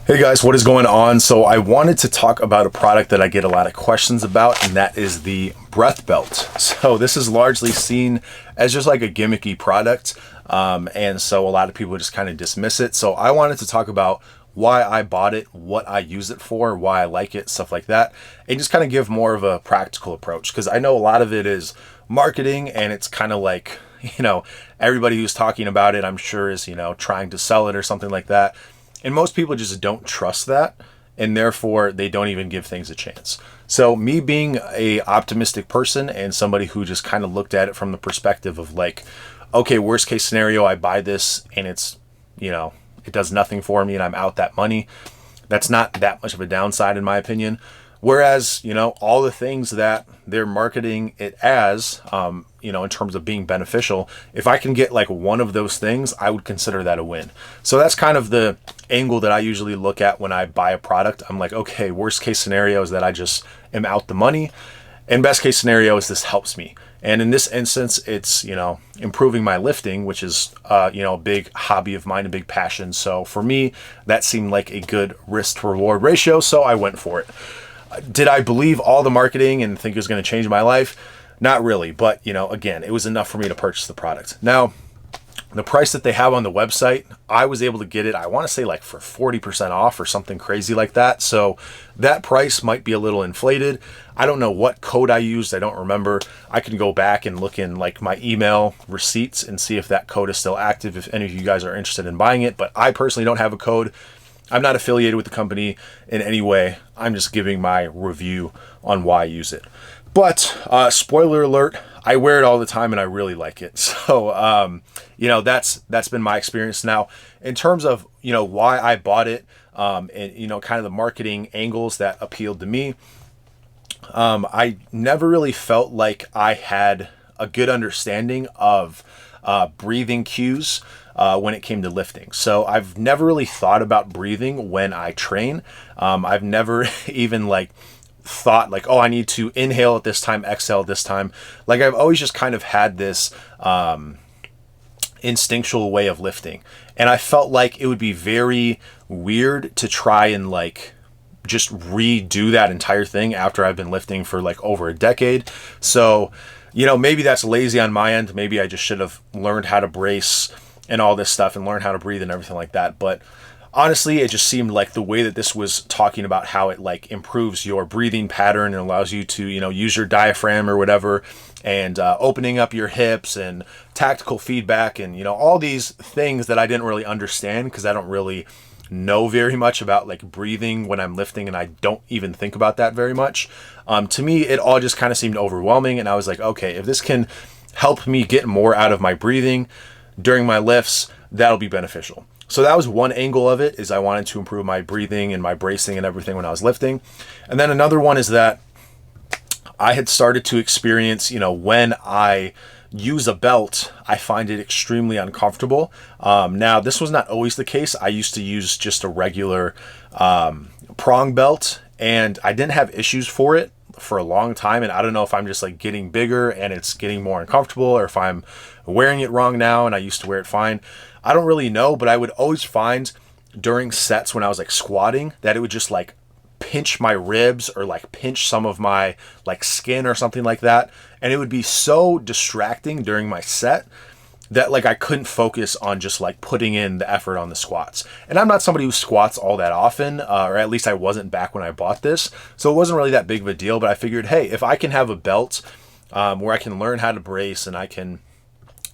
Hey guys, what is going on? So I wanted to talk about a product that I get a lot of questions about, and that is the breath belt. So this is largely seen as just like a gimmicky product, and so a lot of people just kind of dismiss it. So I wanted to talk about why I bought it, what I use it for, why I like it, stuff like that, and just kind of give more of a practical approach, because I know a lot of it is marketing, and it's kind of like, everybody who's talking about it, I'm sure is, trying to sell it or something like that. And most people just don't trust that, and therefore they don't even give things a chance. So me being a optimistic person and somebody who just kind of looked at it from the perspective of like, okay, worst case scenario, I buy this and it's, it does nothing for me and I'm out that money. That's not that much of a downside in my opinion. Whereas, all the things that they're marketing it as, in terms of being beneficial, if I can get like one of those things, I would consider that a win. So that's kind of the angle that I usually look at when I buy a product. I'm like, okay, worst case scenario is that I just am out the money, and best case scenario is this helps me. And in this instance, it's, improving my lifting, which is, a big hobby of mine, a big passion. So for me, that seemed like a good risk to reward ratio. So I went for it. Did I believe all the marketing and think it was going to change my life? Not really, but again, it was enough for me to purchase the product. Now, the price that they have on the website, I was able to get it, I want to say like for 40% off or something crazy like that. So that price might be a little inflated. I don't know what code I used. I don't remember. I can go back and look in like my email receipts and see if that code is still active, if any of you guys are interested in buying it. But I personally don't have a code. I'm not affiliated with the company in any way. I'm just giving my review on why I use it. But spoiler alert, I wear it all the time and I really like it. So, that's been my experience. Now, in terms of, why I bought it, and, kind of the marketing angles that appealed to me, I never really felt like I had a good understanding of breathing cues when it came to lifting. So I've never really thought about breathing when I train. I've never even thought oh, I need to inhale at this time, exhale at this time. I've always just kind of had this instinctual way of lifting. And I felt like it would be very weird to try and just redo that entire thing after I've been lifting for over a decade. So, maybe that's lazy on my end. Maybe I just should have learned how to brace and all this stuff and learn how to breathe and everything like that. But honestly, it just seemed like the way that this was talking about how it improves your breathing pattern and allows you to, use your diaphragm or whatever, and opening up your hips and tactical feedback and, all these things that I didn't really understand because I don't really know very much about breathing when I'm lifting, and I don't even think about that very much. To me, it all just kind of seemed overwhelming, and I was like, okay, if this can help me get more out of my breathing during my lifts, that'll be beneficial. So that was one angle of it, is I wanted to improve my breathing and my bracing and everything when I was lifting. And then another one is that I had started to experience, when I use a belt, I find it extremely uncomfortable. Now, this was not always the case. I used to use just a regular prong belt, and I didn't have issues for it for a long time. And I don't know if I'm just getting bigger and it's getting more uncomfortable, or if I'm wearing it wrong now and I used to wear it fine. I don't really know, but I would always find during sets when I was squatting that it would just pinch my ribs or pinch some of my skin or something like that. And it would be so distracting during my set that I couldn't focus on just putting in the effort on the squats. And I'm not somebody who squats all that often, or at least I wasn't back when I bought this. So it wasn't really that big of a deal, but I figured, hey, if I can have a belt where I can learn how to brace and I can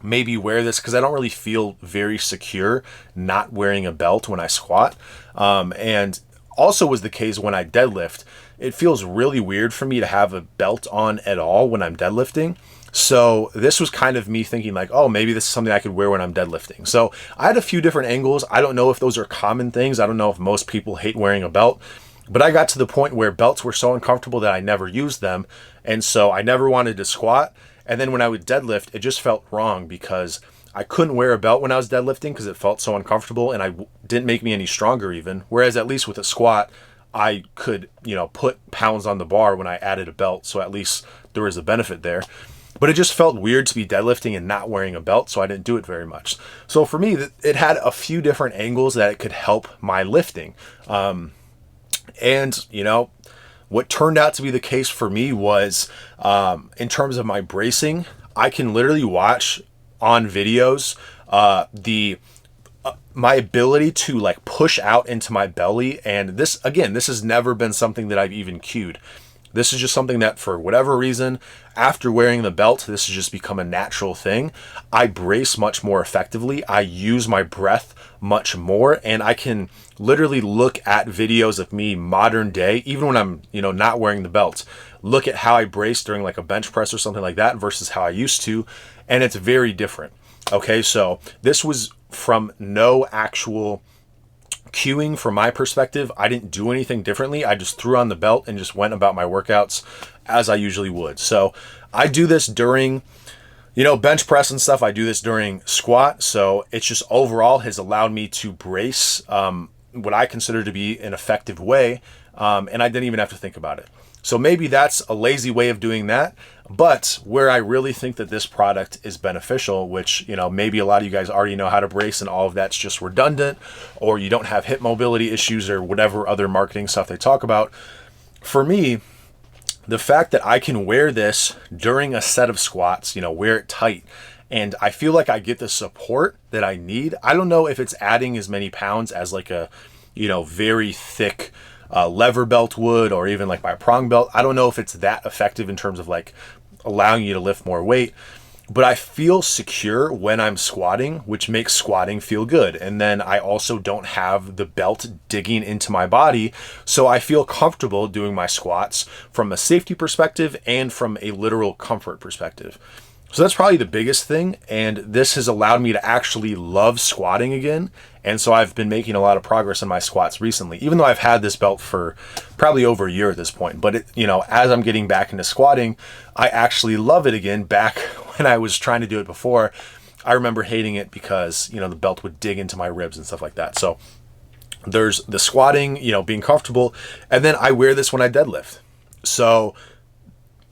maybe wear this, because I don't really feel very secure not wearing a belt when I squat. And also was the case when I deadlift. It feels really weird for me to have a belt on at all when I'm deadlifting. So this was kind of me thinking oh, maybe this is something I could wear when I'm deadlifting. So I had a few different angles. I don't know if those are common things. I don't know if most people hate wearing a belt, but I got to the point where belts were so uncomfortable that I never used them. And so I never wanted to squat. And then when I would deadlift, it just felt wrong because I couldn't wear a belt when I was deadlifting because it felt so uncomfortable, and I didn't make me any stronger even. Whereas at least with a squat, I could, put pounds on the bar when I added a belt. So at least there was a benefit there. but it just felt weird to be deadlifting and not wearing a belt, so I didn't do it very much. So for me, it had a few different angles that it could help my lifting. And, you know, what turned out to be the case for me was, in terms of my bracing, I can literally watch on videos my ability to like push out into my belly. And this, again, this has never been something that I've even cued. This is just something that for whatever reason, after wearing the belt, this has just become a natural thing. I brace much more effectively. I use my breath much more, and I can literally look at videos of me modern day, even when I'm, you know, not wearing the belt, look at how I brace during like a bench press or something like that versus how I used to. And it's very different. Okay. So this was from no actual cueing from my perspective. I didn't do anything differently. I just threw on the belt and just went about my workouts as I usually would. So I do this during, you know, bench press and stuff. I do this during squat. So it's just overall has allowed me to brace what I consider to be an effective way. And I didn't even have to think about it. So maybe that's a lazy way of doing that. But where I really think that this product is beneficial, which, you know, maybe a lot of you guys already know how to brace and all of that's just redundant, or you don't have hip mobility issues or whatever other marketing stuff they talk about. For me, the fact that I can wear this during a set of squats, you know, wear it tight, and I feel like I get the support that I need. I don't know if it's adding as many pounds as like a, you know, very thick lever belt would, or even like my prong belt. I don't know if it's that effective in terms of like allowing you to lift more weight, but I feel secure when I'm squatting, which makes squatting feel good. And then I also don't have the belt digging into my body. So I feel comfortable doing my squats from a safety perspective and from a literal comfort perspective. So that's probably the biggest thing. And this has allowed me to actually love squatting again. And so I've been making a lot of progress in my squats recently, even though I've had this belt for probably over a year at this point. But it, you know, as I'm getting back into squatting, I actually love it again. Back when I was trying to do it before, I remember hating it because, you know, the belt would dig into my ribs and stuff like that. So there's the squatting, you know, being comfortable. And then I wear this when I deadlift. So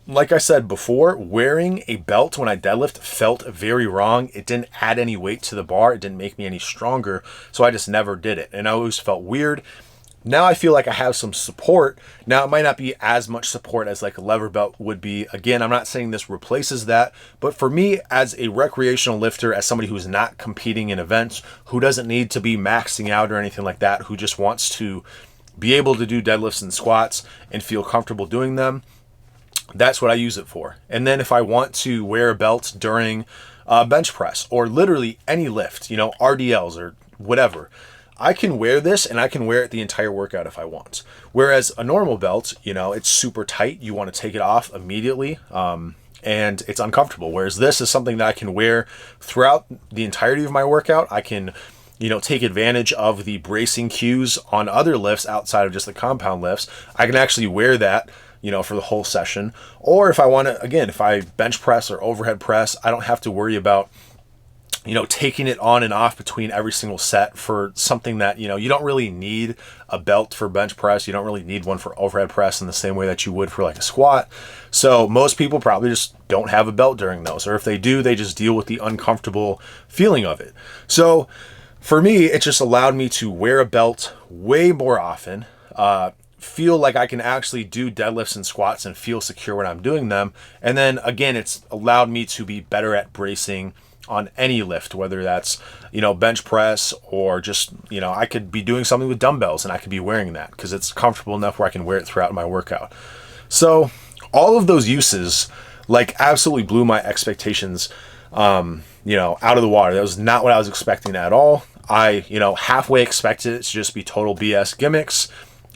like I said before, wearing a belt when I deadlift felt very wrong. It didn't add any weight to the bar. It didn't make me any stronger. So I just never did it. And I always felt weird. Now I feel like I have some support. Now it might not be as much support as like a lever belt would be. Again, I'm not saying this replaces that, but for me as a recreational lifter, as somebody who's not competing in events, who doesn't need to be maxing out or anything like that, who just wants to be able to do deadlifts and squats and feel comfortable doing them, that's what I use it for. And then if I want to wear a belt during bench press or literally any lift, you know, RDLs or whatever, I can wear this and I can wear it the entire workout if I want. Whereas a normal belt, you know, it's super tight. You want to take it off immediately and it's uncomfortable. Whereas this is something that I can wear throughout the entirety of my workout. I can, you know, take advantage of the bracing cues on other lifts outside of just the compound lifts. I can actually wear that, you know, for the whole session. Or if I want to, again, if I bench press or overhead press, I don't have to worry about, you know, taking it on and off between every single set for something that, you know, you don't really need a belt for bench press. You don't really need one for overhead press in the same way that you would for like a squat. So most people probably just don't have a belt during those. Or if they do, they just deal with the uncomfortable feeling of it. So for me, it just allowed me to wear a belt way more often, feel like I can actually do deadlifts and squats and feel secure when I'm doing them. And then again, it's allowed me to be better at bracing on any lift, whether that's, you know, bench press or just, you know, I could be doing something with dumbbells and I could be wearing that because it's comfortable enough where I can wear it throughout my workout. So all of those uses like absolutely blew my expectations, you know, out of the water. That was not what I was expecting at all. I, you know, halfway expected it to just be total BS gimmicks.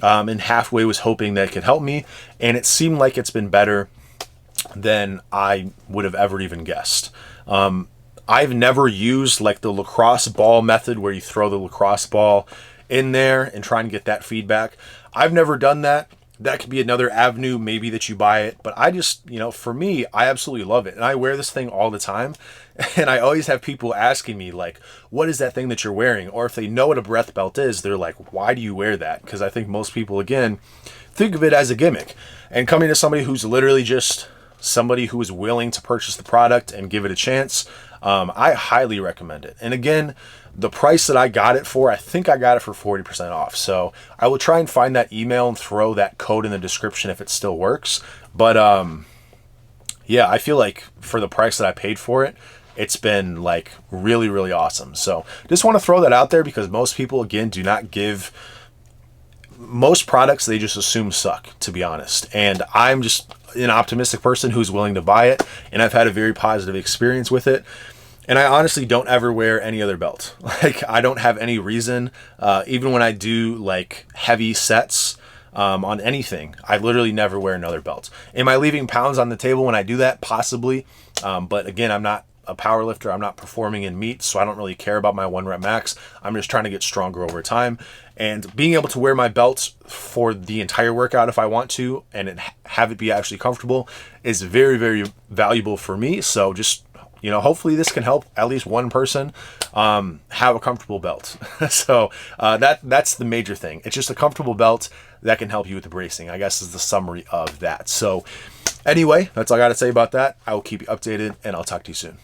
And halfway was hoping that it could help me. And it seemed like it's been better than I would have ever even guessed. I've never used like the lacrosse ball method where you throw the lacrosse ball in there and try and get that feedback. I've never done that. That could be another avenue, maybe that you buy it. But I just, you know, for me, I absolutely love it. And I wear this thing all the time. And I always have people asking me like, what is that thing that you're wearing? Or if they know what a breath belt is, they're like, why do you wear that? Because I think most people, again, think of it as a gimmick. And coming to somebody who's literally just somebody who is willing to purchase the product and give it a chance, I highly recommend it. And again, the price that I got it for, I think I got it for 40% off. So I will try and find that email and throw that code in the description if it still works. But yeah, I feel like for the price that I paid for it, it's been like really, really awesome. So just want to throw that out there because most people, again, do not give most products, they just assume suck, to be honest. And I'm just an optimistic person who's willing to buy it. And I've had a very positive experience with it. And I honestly don't ever wear any other belt. Like, I don't have any reason, even when I do like heavy sets on anything, I literally never wear another belt. Am I leaving pounds on the table when I do that? Possibly. But again, I'm not a power lifter. I'm not performing in meet, so I don't really care about my 1 rep max. I'm just trying to get stronger over time. And being able to wear my belt for the entire workout if I want to, and have it be actually comfortable, is very, very valuable for me. So just, you know, hopefully this can help at least one person have a comfortable belt. So that's the major thing. It's just a comfortable belt that can help you with the bracing, I guess, is the summary of that. So anyway, that's all I got to say about that. I will keep you updated, and I'll talk to you soon.